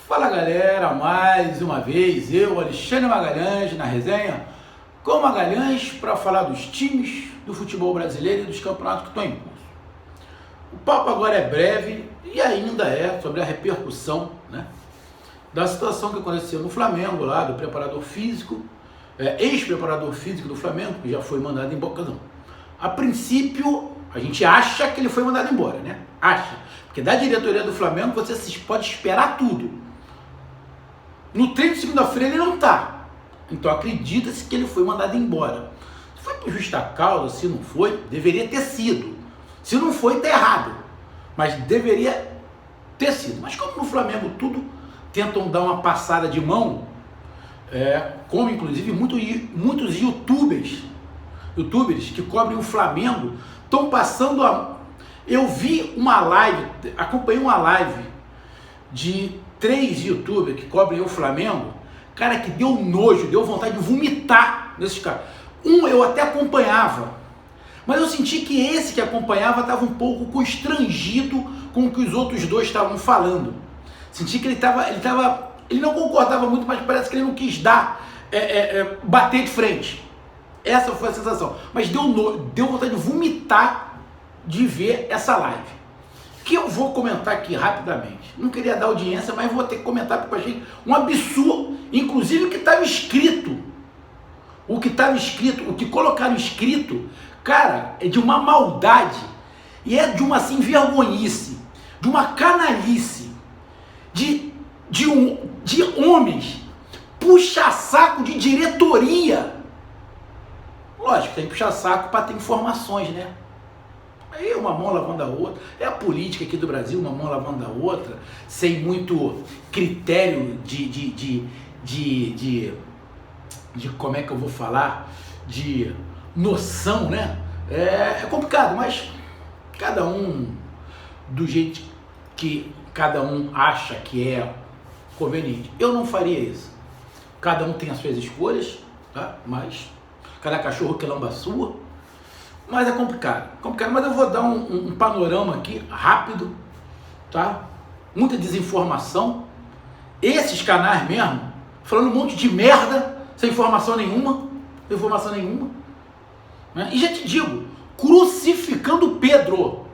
Fala galera, mais uma vez eu, Alexandre Magalhães, na resenha com Magalhães para falar dos times do futebol brasileiro e dos campeonatos que estão em curso. O papo agora é breve e ainda é sobre a repercussão, da situação que aconteceu no Flamengo, lá do preparador físico, ex-preparador físico do Flamengo, que já foi mandado embora. A princípio, a gente acha que ele foi mandado embora, Acha. Porque da diretoria do Flamengo você pode esperar tudo. No treino de segunda-feira ele não está. Então acredita-se que ele foi mandado embora. Se foi por justa causa, se não foi, deveria ter sido. Se não foi, está errado. Mas deveria ter sido. Mas como no Flamengo tudo tentam dar uma passada de mão, como inclusive muitos youtubers que cobrem o Flamengo estão passando a... Eu vi uma live, acompanhei uma live de 3 youtubers que cobrem o Flamengo, cara, que deu nojo, deu vontade de vomitar nesses caras. Um eu até acompanhava, mas eu senti que esse que acompanhava estava um pouco constrangido com o que os outros dois estavam falando. Senti que ele não concordava muito, mas parece que ele não quis bater de frente. Essa foi a sensação. Mas deu vontade de vomitar de ver essa live, que eu vou comentar aqui rapidamente. Não queria dar audiência, mas vou ter que comentar porque eu achei um absurdo, inclusive o que estava escrito. O que colocaram escrito, cara, é de uma maldade, e é de uma assim, vergonhice, de uma canalice, de homens puxa-saco de diretoria. Lógico, tem que puxar saco para ter informações, Aí uma mão lavando a outra, é a política aqui do Brasil, uma mão lavando a outra, sem muito critério de como é que eu vou falar, de noção, É complicado, mas cada um do jeito que cada um acha que é conveniente. Eu não faria isso. Cada um tem as suas escolhas, mas cada cachorro que lamba a sua. Mas é complicado, mas eu vou dar um panorama aqui, rápido, Muita desinformação, esses canais mesmo, falando um monte de merda, sem informação nenhuma, E já te digo, crucificando Pedro,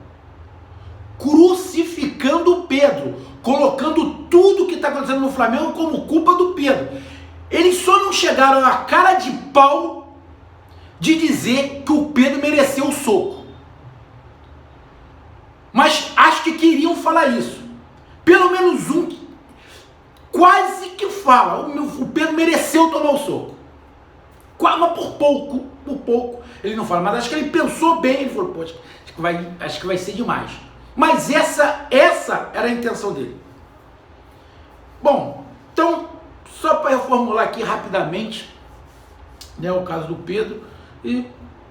colocando tudo que está acontecendo no Flamengo como culpa do Pedro. Eles só não chegaram a cara de pau de dizer que o Pedro mereceu o soco. Mas acho que queriam falar isso. Pelo menos um quase que fala, o Pedro mereceu tomar o soco. Mas por pouco, ele não fala. Mas acho que ele pensou bem, ele falou, poxa, acho que vai ser demais. Mas essa era a intenção dele. Bom, então, só para reformular aqui rapidamente, o caso do Pedro, e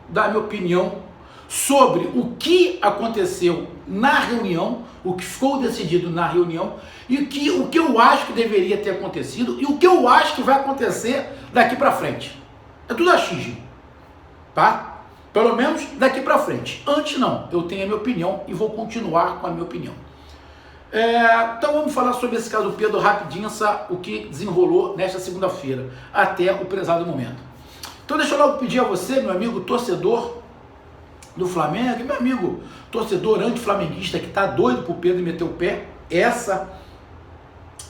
dar minha opinião sobre o que aconteceu na reunião, o que ficou decidido na reunião, e o que eu acho que deveria ter acontecido, e o que eu acho que vai acontecer daqui para frente. É tudo achismo, Pelo menos daqui para frente. Antes não, eu tenho a minha opinião e vou continuar com a minha opinião. Então vamos falar sobre esse caso do Pedro rapidinho, o que desenrolou nesta segunda-feira, até o prezado momento. Então deixa eu logo pedir a você, meu amigo torcedor do Flamengo, e meu amigo torcedor anti-flamenguista que tá doido pro Pedro meter o pé, essa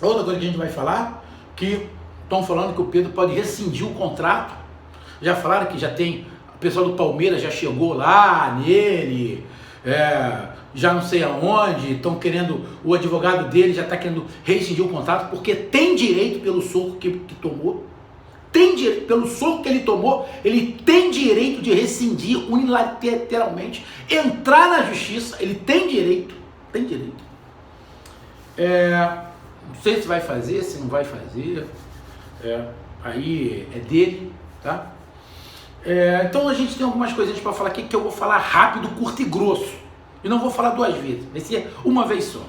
outra coisa que a gente vai falar, que estão falando que o Pedro pode rescindir o contrato, já falaram que já tem, o pessoal do Palmeiras já chegou lá nele, já não sei aonde, estão querendo, o advogado dele já está querendo rescindir o contrato, porque tem direito pelo soco que tomou, pelo soco que ele tomou, ele tem direito de rescindir unilateralmente, entrar na justiça, ele tem direito. Não sei se vai fazer, se não vai fazer, aí é dele, então a gente tem algumas coisinhas para falar aqui que eu vou falar rápido, curto e grosso, e não vou falar 2 vezes, vai ser uma vez só.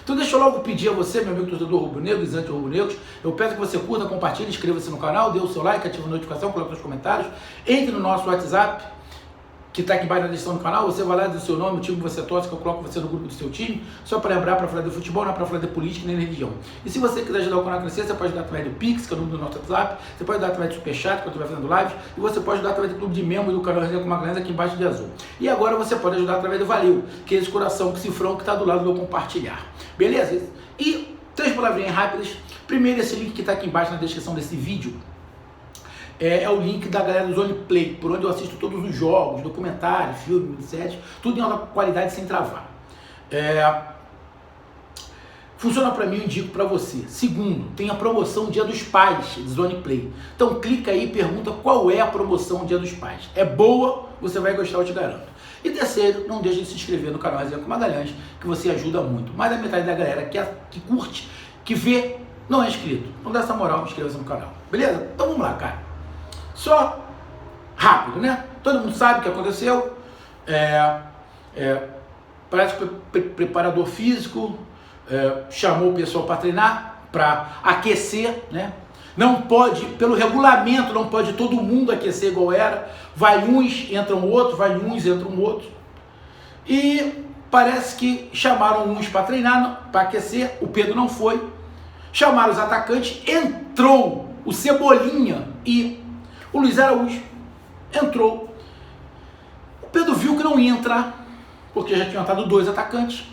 Então deixa eu logo pedir a você, meu amigo torcedor rubro-negro e anti-rubro-negros, eu peço que você curta, compartilhe, inscreva-se no canal, dê o seu like, ative a notificação, coloque nos comentários, entre no nosso WhatsApp, que está aqui embaixo na descrição do canal, você vai lá, diz o seu nome, o time que você torce, que eu coloco você no grupo do seu time, só para lembrar, para falar de futebol, não é para falar de política nem de religião. E se você quiser ajudar o canal a crescer, você pode ajudar através do Pix, que é o número do nosso WhatsApp, você pode ajudar através do Superchat, que eu estou fazendo live, e você pode ajudar através do clube de membros do canal Resenha com Magalhães, aqui embaixo de azul. E agora você pode ajudar através do Valeu, que é esse coração, que cifrão que está do lado do meu compartilhar. Beleza? E 3 palavrinhas rápidas. Primeiro, esse link que está aqui embaixo na descrição desse vídeo, é o link da galera do Zone Play, por onde eu assisto todos os jogos, documentários, filmes, séries, tudo em alta qualidade sem travar. Funciona para mim, eu indico para você. Segundo, tem a promoção Dia dos Pais de Zone Play. Então clica aí e pergunta qual é a promoção Dia dos Pais. É boa, você vai gostar, eu te garanto. E terceiro, não deixe de se inscrever no canal Resenha com Magalhães, que você ajuda muito. Mais da metade da galera que curte, que vê, não é inscrito. Então dá essa moral, inscreva-se no canal. Beleza? Então vamos lá, cara. Só rápido, né? Todo mundo sabe o que aconteceu. Parece que o preparador físico chamou o pessoal para treinar, para aquecer, né? Não pode, pelo regulamento, não pode todo mundo aquecer igual era. Vai uns, entram outros, vai uns, entram outros. E parece que chamaram uns para treinar, para aquecer. O Pedro não foi. Chamaram os atacantes, entrou o Cebolinha e o Luiz Araújo. Entrou. O Pedro viu que não ia entrar, porque já tinham entrado 2 atacantes.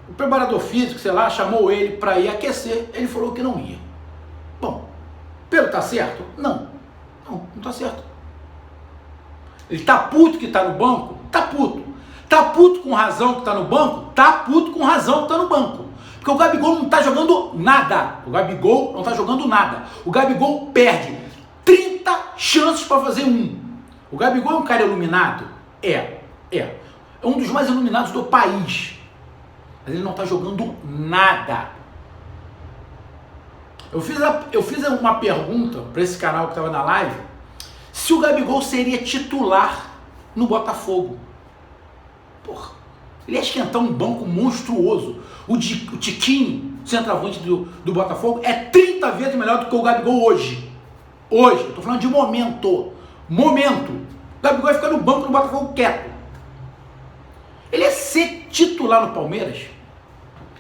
O preparador físico, sei lá, chamou ele para ir aquecer. Ele falou que não ia. Bom, Pedro tá certo? Não tá certo. Ele tá puto que tá no banco? Tá puto. Tá puto com razão que tá no banco? Tá puto com razão que tá no banco. Porque o Gabigol não tá jogando nada. O Gabigol não tá jogando nada. O Gabigol perde 30 chances para fazer 1. O Gabigol é um cara iluminado? É um dos mais iluminados do país. Mas ele não tá jogando nada. Eu fiz uma pergunta para esse canal que estava na live, se o Gabigol seria titular no Botafogo. Porra, ele ia esquentar um banco monstruoso. O Tiquinho, centroavante do Botafogo, é 30 vezes melhor do que o Gabigol hoje. Hoje, eu tô falando de momento. O Gabigol vai ficar no banco do Botafogo quieto. Ele ia ser titular no Palmeiras?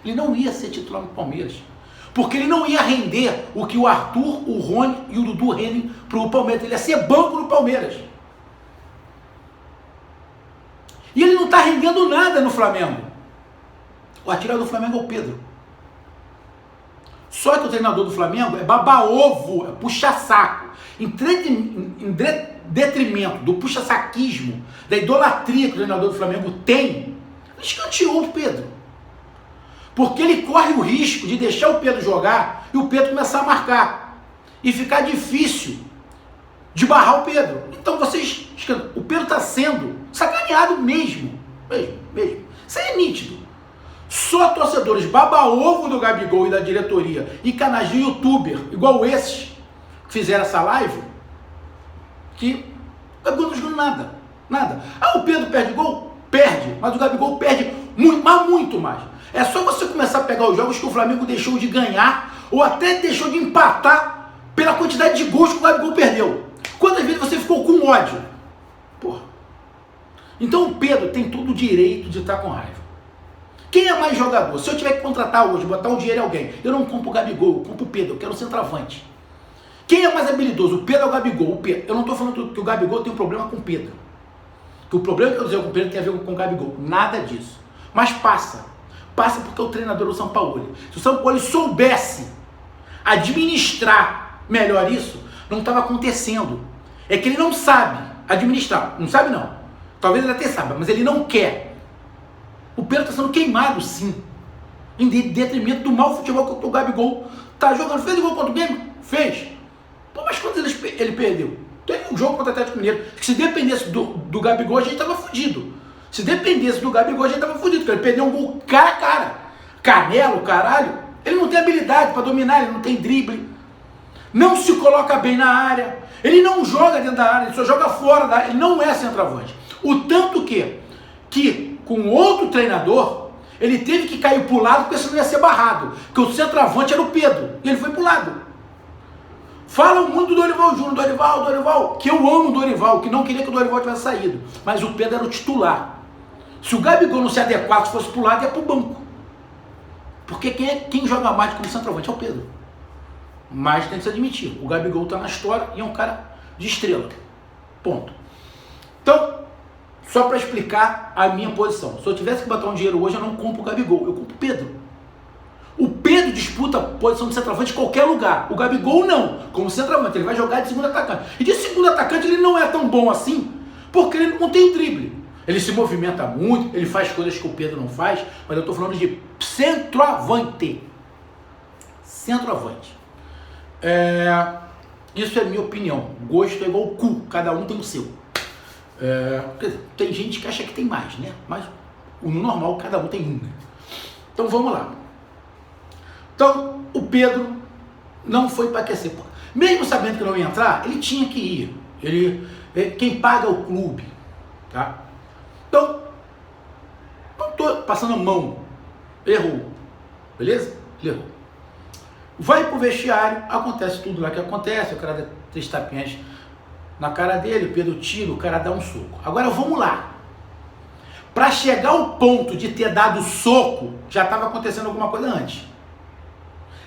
Ele não ia ser titular no Palmeiras. Porque ele não ia render o que o Arthur, o Rony e o Dudu rendem pro Palmeiras. Ele ia ser banco no Palmeiras. E ele não está rendendo nada no Flamengo. O atirador do Flamengo é o Pedro. Só que o treinador do Flamengo é baba-ovo, é puxa-saco. Em detrimento do puxa-saquismo, da idolatria que o treinador do Flamengo tem, ele escanteou o Pedro. Porque ele corre o risco de deixar o Pedro jogar e o Pedro começar a marcar. E ficar difícil de barrar o Pedro. Então o Pedro está sendo sacaneado mesmo. Isso aí é nítido. Só torcedores baba-ovo do Gabigol e da diretoria e canais de youtuber, igual esses que fizeram essa live, que o Gabigol não está jogando nada. O Pedro perde gol? Perde. Mas o Gabigol perde muito mais. É só você começar a pegar os jogos que o Flamengo deixou de ganhar ou até deixou de empatar pela quantidade de gols que o Gabigol perdeu. Quantas vezes você ficou com ódio? Porra. Então o Pedro tem todo o direito de estar com raiva. Quem é mais jogador? Se eu tiver que contratar hoje, botar um dinheiro em alguém, eu não compro o Gabigol, eu compro o Pedro, eu quero um centroavante. Quem é mais habilidoso? O Pedro ou o Gabigol? O Pedro. Eu não estou falando que o Gabigol tem um problema com o Pedro. Que o problema que eu dizer com o Pedro tem a ver com o Gabigol. Nada disso. Mas passa porque o treinador é o Sampaoli. Se o Sampaoli soubesse administrar melhor isso, não estava acontecendo. É que ele não sabe administrar. Não sabe não. Talvez ele até saiba, mas ele não quer. O Pedro está sendo queimado sim. Em detrimento do mau futebol que o Gabigol está jogando. Fez igual contra o Grêmio? Fez. Pô, mas quantas ele perdeu? Teve um jogo contra o Atlético Mineiro que se dependesse do Gabigol a gente estava fudido. Se dependesse do Gabigol, a gente tava fudido, porque ele perdeu um gol cara a cara. Canelo, caralho. Ele não tem habilidade para dominar, ele não tem drible. Não se coloca bem na área. Ele não joga dentro da área, ele só joga fora da área. Ele não é centroavante. O tanto que com outro treinador, ele teve que cair pro lado, porque senão ia ser barrado. Porque o centroavante era o Pedro. E ele foi pro lado. Falam muito do Dorival Júnior, Dorival, que eu amo o Dorival, que não queria que o Dorival tivesse saído. Mas o Pedro era o titular. Se o Gabigol não se adequasse, fosse pro lado, ia pro banco. Porque quem joga mais como centroavante é o Pedro. Mas tem que se admitir, o Gabigol tá na história e é um cara de estrela. Ponto. Então, só para explicar a minha posição. Se eu tivesse que botar um dinheiro hoje, eu não compro o Gabigol, eu compro o Pedro. O Pedro disputa a posição de centroavante em qualquer lugar. O Gabigol não, como centroavante, ele vai jogar de segundo atacante. E de segundo atacante ele não é tão bom assim, porque ele não tem drible. Ele se movimenta muito, ele faz coisas que o Pedro não faz, mas eu estou falando de centroavante. Centroavante. Isso é minha opinião. Gosto é igual o cu, cada um tem o seu. Quer dizer, tem gente que acha que tem mais, né? Mas no normal cada um tem um. Né? Então vamos lá. Então o Pedro não foi para aquecer. Mesmo sabendo que não ia entrar, ele tinha que ir. Quem paga é o clube. Tá? Então, não estou passando a mão. Errou. Beleza? Ele errou. Vai pro vestiário, acontece tudo lá que acontece, o cara dá 3 tapinhas na cara dele, o Pedro tira, o cara dá um soco. Agora vamos lá. Para chegar ao ponto de ter dado soco, já estava acontecendo alguma coisa antes.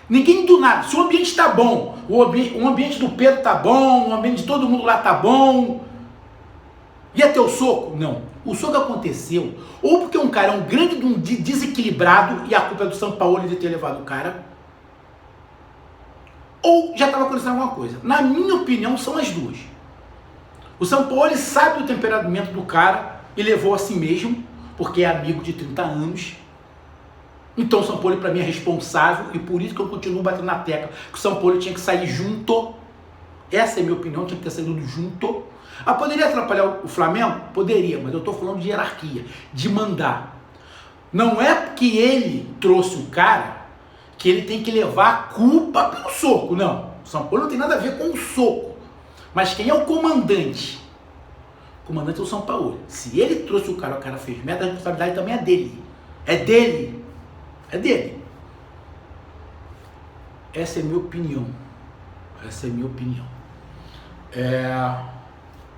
Ninguém do nada, se o ambiente está bom, o ambiente do Pedro está bom, o ambiente de todo mundo lá está bom, ia ter o soco? Não. O soco aconteceu, ou porque um cara é um grande desequilibrado e a culpa é do São Paulo de ter levado o cara, ou já estava acontecendo alguma coisa. Na minha opinião, são as duas. O São Paulo sabe o temperamento do cara e levou a si mesmo, porque é amigo de 30 anos. Então o São Paulo para mim é responsável e por isso que eu continuo batendo na tecla que o São Paulo tinha que sair junto. Essa é a minha opinião, tinha que ter saído junto. Poderia atrapalhar o Flamengo? Poderia, mas eu estou falando de hierarquia, de mandar. Não é porque ele trouxe o cara que ele tem que levar a culpa pelo soco, não. O São Paulo não tem nada a ver com o soco. Mas quem é o comandante? O comandante é o São Paulo. Se ele trouxe o cara fez merda, a responsabilidade também é dele. É dele. É dele. Essa é a minha opinião. Essa é a minha opinião.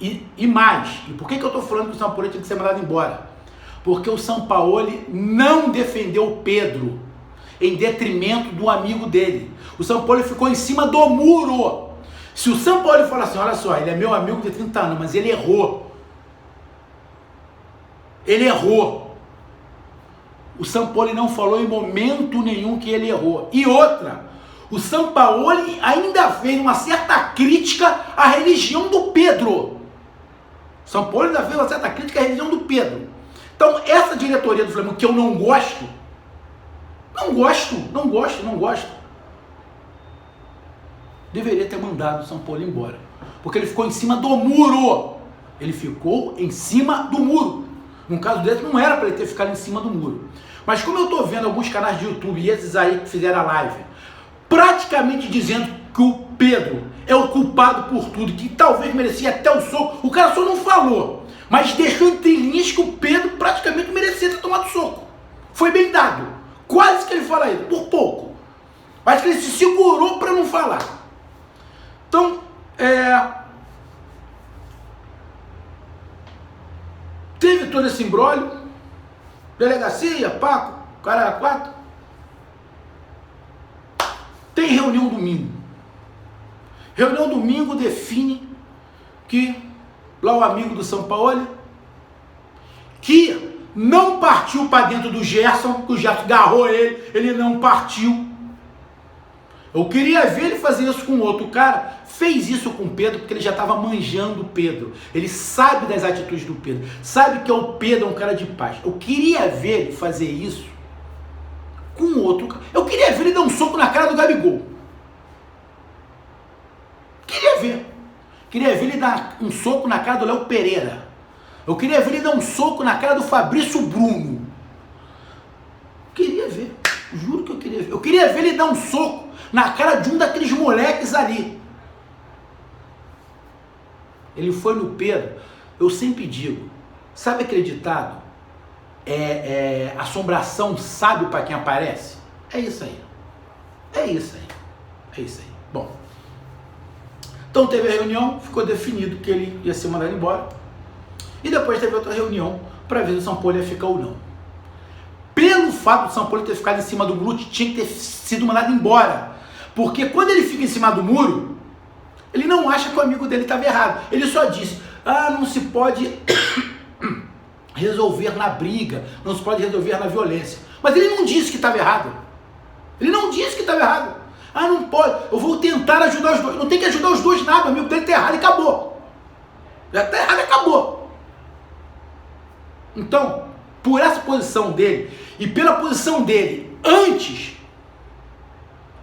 E mais, e por que eu estou falando que o São Paulo tinha que ser mandado embora? Porque o São Paulo não defendeu o Pedro em detrimento do amigo dele. O São Paulo ficou em cima do muro. Se o São Paulo falar assim, olha só, ele é meu amigo de 30 anos, mas ele errou. Ele errou. O São Paulo não falou em momento nenhum que ele errou. E outra, o São Paulo ainda fez uma certa crítica à religião do Pedro. O São Paulo ainda fez uma certa crítica à religião do Pedro. Então, essa diretoria do Flamengo, que eu não gosto, não gosto, deveria ter mandado o São Paulo embora. Porque ele ficou em cima do muro. Ele ficou em cima do muro. Num caso desse, não era para ele ter ficado em cima do muro. Mas como eu estou vendo alguns canais de YouTube, e esses aí que fizeram a live, praticamente dizendo que o Pedro é o culpado por tudo, que talvez merecia até o soco, o cara só não falou, mas deixou entre linhas que o Pedro praticamente merecia ter tomado soco. Foi bem dado. Quase que ele fala isso, por pouco. Mas que ele se segurou para não falar. Então, teve todo esse imbróglio, delegacia, Paco, cara 4. Tem reunião domingo. Reunião domingo define que lá o amigo do São Paulo, que não partiu para dentro do Gerson, que o Gerson agarrou ele não partiu. Eu queria ver ele fazer isso com outro cara. Fez isso com o Pedro porque ele já estava manjando o Pedro. Ele sabe das atitudes do Pedro. Sabe que o Pedro é um cara de paz. Eu queria ver ele fazer isso com outro cara. Eu queria ver ele dar um soco na cara do Gabigol. Queria ver. Queria ver ele dar um soco na cara do Léo Pereira. Eu queria ver ele dar um soco na cara do Fabrício Bruno. Queria ver. Juro que eu queria ver. Eu queria ver ele dar um soco na cara de um daqueles moleques ali. Ele foi no Pedro. Eu sempre digo, sabe aquele ditado? Assombração sabe para quem aparece? É isso aí. É isso aí. É isso aí. Bom, Então teve a reunião, ficou definido que ele ia ser mandado embora. E depois teve outra reunião para ver se o São Paulo ia ficar ou não. Pelo fato do São Paulo ter ficado em cima do muro, tinha que ter sido mandado embora. Porque quando ele fica em cima do muro, ele não acha que o amigo dele estava errado. Ele só disse, não se pode resolver na briga, não se pode resolver na violência. Mas ele não disse que estava errado. Ele não disse que estava errado. Não pode, eu vou tentar ajudar os dois. Não tem que ajudar os dois nada, o amigo dele está errado e acabou. Já está errado e acabou. Então, por essa posição dele e pela posição dele antes,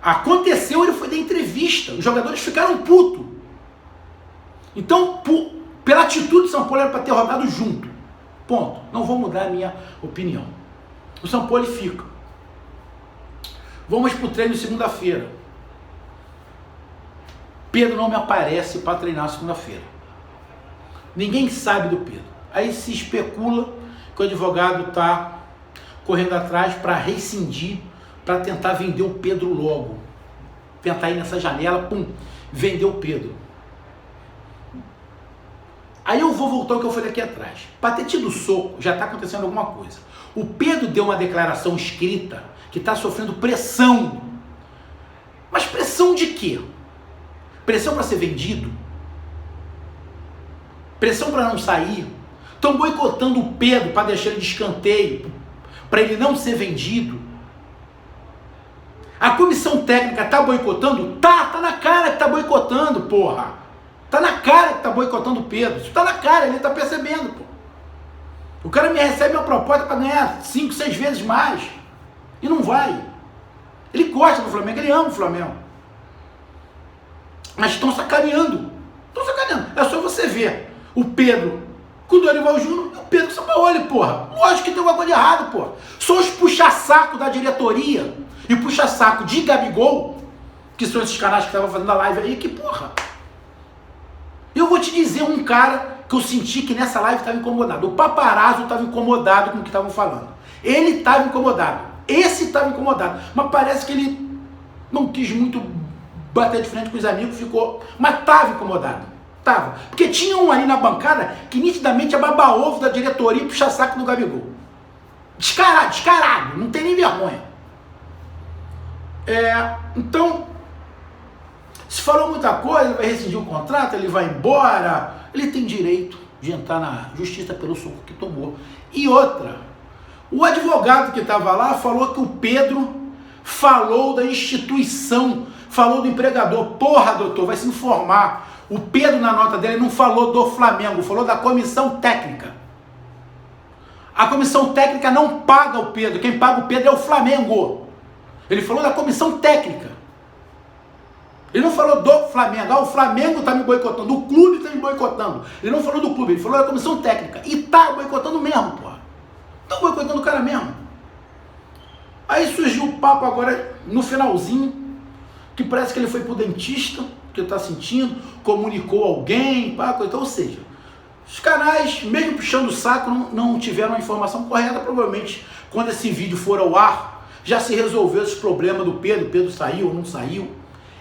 aconteceu, ele foi dar entrevista, os jogadores ficaram putos. Então, pela atitude do São Paulo era para ter rodado junto. Ponto. Não vou mudar a minha opinião. O São Paulo fica. Vamos para o treino segunda-feira. Pedro não me aparece para treinar segunda-feira. Ninguém sabe do Pedro. Aí se especula que o advogado está correndo atrás para rescindir, para tentar vender o Pedro logo. Tentar ir nessa janela, vender o Pedro. Aí eu vou voltar ao que eu falei aqui atrás. Para ter tido soco, já está acontecendo alguma coisa. O Pedro deu uma declaração escrita que está sofrendo pressão. Mas pressão de quê? Pressão para ser vendido? Pressão para não sair? Estão boicotando o Pedro para deixar ele de escanteio, para ele não ser vendido. A comissão técnica está boicotando? Tá na cara que está boicotando, porra. Tá na cara que está boicotando o Pedro. Isso está na cara, ele está percebendo, pô. O cara me recebe uma proposta para ganhar 5, 6 vezes mais. E não vai. Ele gosta do Flamengo, ele ama o Flamengo. Mas estão sacaneando. É só você ver o Pedro com o Dorival Júnior e o Pedro com o Sampaoli, porra. Lógico que tem alguma coisa de errado, porra. Só os puxa-saco da diretoria e puxa-saco de Gabigol, que são esses canais que estavam fazendo a live aí, que, porra. Eu vou te dizer um cara que eu senti que nessa live estava incomodado. O Paparazzo estava incomodado com o que estavam falando. Ele estava incomodado. Esse estava incomodado. Mas parece que ele não quis muito bater de frente com os amigos, ficou. Mas estava incomodado. Tava. Porque tinha um ali na bancada que nitidamente é baba-ovo da diretoria e puxa-saco do Gabigol. Descarado. Não tem nem vergonha. Então, se falou muita coisa, ele vai rescindir o contrato, ele vai embora, ele tem direito de entrar na justiça pelo soco que tomou. E outra, o advogado que estava lá falou que o Pedro falou da instituição, falou do empregador. Porra, doutor, vai se informar. O Pedro, na nota dele, não falou do Flamengo, falou da comissão técnica. A comissão técnica não paga o Pedro, quem paga o Pedro é o Flamengo. Ele falou da comissão técnica. Ele não falou do Flamengo. O Flamengo está me boicotando, o clube está me boicotando. Ele não falou do clube, ele falou da comissão técnica. E tá boicotando mesmo, porra. Estão boicotando o cara mesmo. Aí surgiu o papo agora, no finalzinho, que parece que ele foi pro dentista, que está sentindo, comunicou alguém, então, ou seja, os canais, mesmo puxando o saco, não tiveram a informação correta. Provavelmente, quando esse vídeo for ao ar, já se resolveu esse problema do Pedro. O Pedro saiu ou não saiu.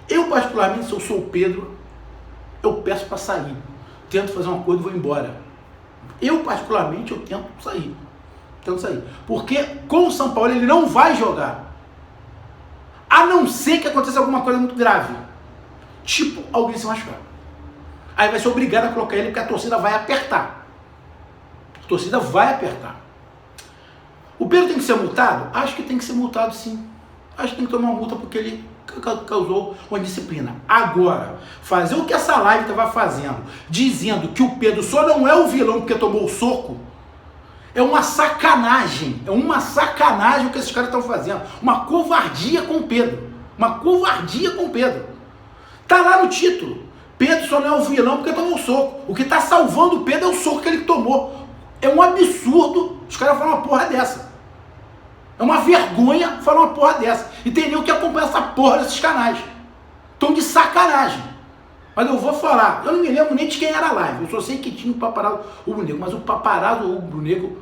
Eu, particularmente, se eu sou o Pedro, eu peço para sair. Tento fazer um acordo e vou embora. Eu, particularmente, eu tento sair. Porque com o São Paulo ele não vai jogar. A não ser que aconteça alguma coisa muito grave. Tipo, alguém se machucar. Aí vai ser obrigado a colocar ele porque a torcida vai apertar. O Pedro tem que ser multado? Acho que tem que ser multado, sim. Acho que tem que tomar uma multa porque ele causou uma disciplina. Agora, fazer o que essa live estava fazendo, dizendo que o Pedro só não é o vilão porque tomou o soco, é uma sacanagem. É uma sacanagem o que esses caras estão fazendo. Uma covardia com o Pedro. Tá lá no título. Pedro só não é o vilão porque tomou o soco. O que está salvando o Pedro é o soco que ele tomou. É um absurdo os caras falam uma porra dessa. É uma vergonha falar uma porra dessa. E tem nem o que acompanha essa porra desses canais. Estão de sacanagem. Mas eu vou falar. Eu não me lembro nem de quem era a live. Eu só sei que tinha o Paparazzo rubro-negro. Mas o Paparazzo rubro-negro,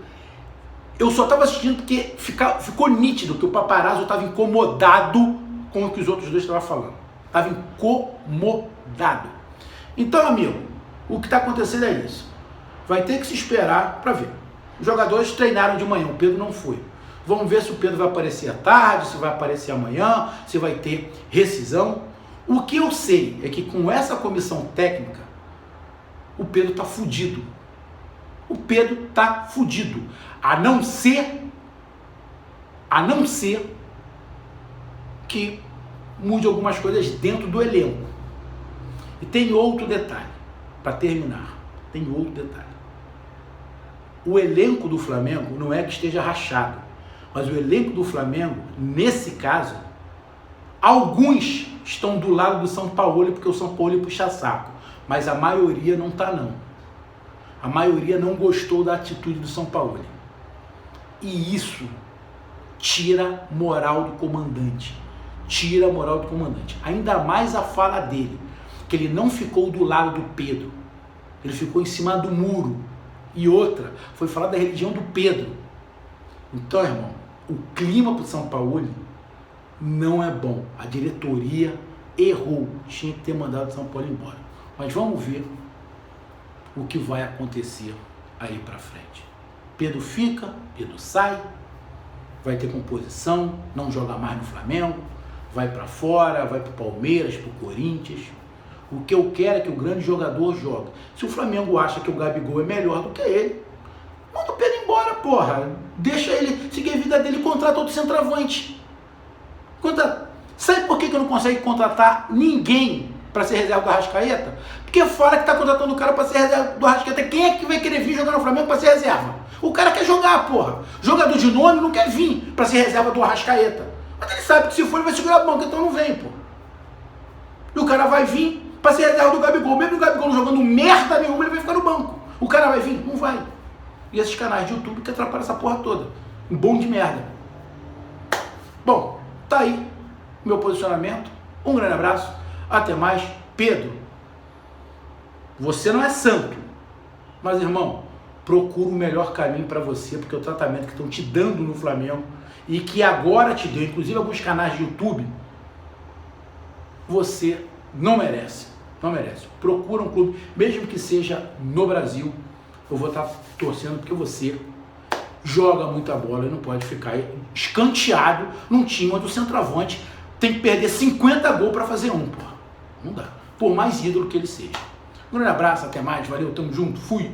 eu só estava assistindo porque ficou nítido que o Paparazzo estava incomodado com o que os outros dois estavam falando. Estava incomodado. Então, amigo, o que está acontecendo é isso. Vai ter que se esperar para ver. Os jogadores treinaram de manhã, o Pedro não foi. Vamos ver se o Pedro vai aparecer à tarde, se vai aparecer amanhã, se vai ter rescisão. O que eu sei é que com essa comissão técnica, o Pedro está fudido. O Pedro está fudido. A não ser que mude algumas coisas dentro do elenco. E tem outro detalhe, para terminar. Tem outro detalhe. O elenco do Flamengo não é que esteja rachado, mas o elenco do Flamengo, nesse caso, alguns estão do lado do São Paulo porque o São Paulo puxa saco, mas a maioria não está não. A maioria não gostou da atitude do São Paulo. E isso tira moral do comandante. Tira a moral do comandante. Ainda mais a fala dele, que ele não ficou do lado do Pedro. Ele ficou em cima do muro. E outra, foi falar da religião do Pedro. Então, irmão, o clima para o São Paulo não é bom. A diretoria errou. Tinha que ter mandado o São Paulo embora. Mas vamos ver o que vai acontecer aí para frente. Pedro fica, Pedro sai, vai ter composição, não joga mais no Flamengo, vai para fora, vai para o Palmeiras, para o Corinthians. O que eu quero é que o grande jogador jogue. Se o Flamengo acha que o Gabigol é melhor do que ele, manda o Pedro embora, porra. Deixa ele seguir a vida dele e contrata outro centroavante. Sabe por que eu não consigo contratar ninguém para ser reserva do Arrascaeta? Porque fala que está contratando o cara para ser reserva do Arrascaeta. Quem é que vai querer vir jogar no Flamengo para ser reserva? O cara quer jogar, porra. Jogador de nome não quer vir para ser reserva do Arrascaeta. Mas ele sabe que se for ele vai segurar a banca, então não vem, porra. E o cara vai vir para ser reserva do Gabigol. Mesmo o Gabigol não jogando merda nenhuma, ele vai ficar no banco. O cara vai vir? Não vai. E esses canais de YouTube que atrapalham essa porra toda. Um bom de merda. Bom, tá aí meu posicionamento. Um grande abraço. Até mais. Pedro, você não é santo. Mas, irmão, procura o melhor caminho para você, porque o tratamento que estão te dando no Flamengo e que agora te deu, inclusive alguns canais de YouTube, você não merece. Não merece. Procura um clube, mesmo que seja no Brasil. Eu vou estar torcendo porque você joga muita bola e não pode ficar escanteado num time onde o centroavante tem que perder 50 gols para fazer um, porra. Não dá. Por mais ídolo que ele seja. Um grande abraço, até mais, valeu, tamo junto, fui!